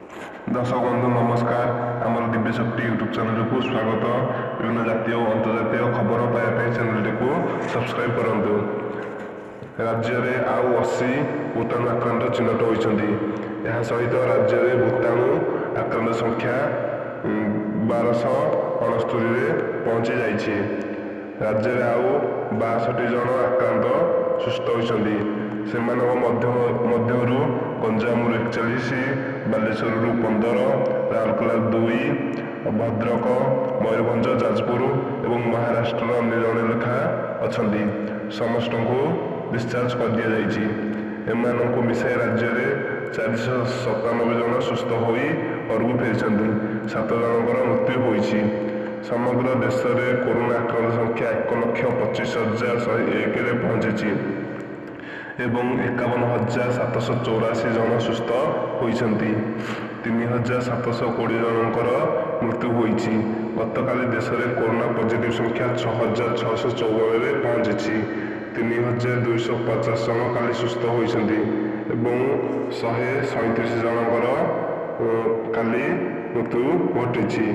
दर्शक बंधु नमस्कार। आमर दिव्य शक्ति यूट्यूब चैनल को स्वागत। विभिन्न जातीय और अंतर्जातीय खबर पाइबा चैनल को सब्सक्राइब करूँ। राज्य में आउ 80 भूताणु आक्रांत चिन्हट होती। यह सहित राज्य में भूताणु आक्रांत संख्या 1269 पहुंची जाइए। राज्य में आउ 62 जन आक्रांत सुस्थ होती। से मध्यरू गंजाम 41, बालेश्वर 15, राउरकेला 2, भद्रक, मयूरभंज, जाजपुर और महाराष्ट्र अन्य जड़े लेखा अच्छा समस्त को डिस्चार्ज कर दि जाइए। एमानंकु मिसाई राज्य में 497 जन सुस्थ हो घर को फेरी। 7 जनकर मृत्यु होती। समग्र देश में कोरोना आक्रांत संख्या 1,25,101 पहुंची एवं 51,784 जन सुस्थ होती। 3,720 जनकर मृत्यु होती। गतकाली देश में कोरोना पॉजिटिव संख्या 6,654 पहुंची। 3,250 जन काली सुस्थ होती एवं 137 जनकर काली मृत्यु घटी।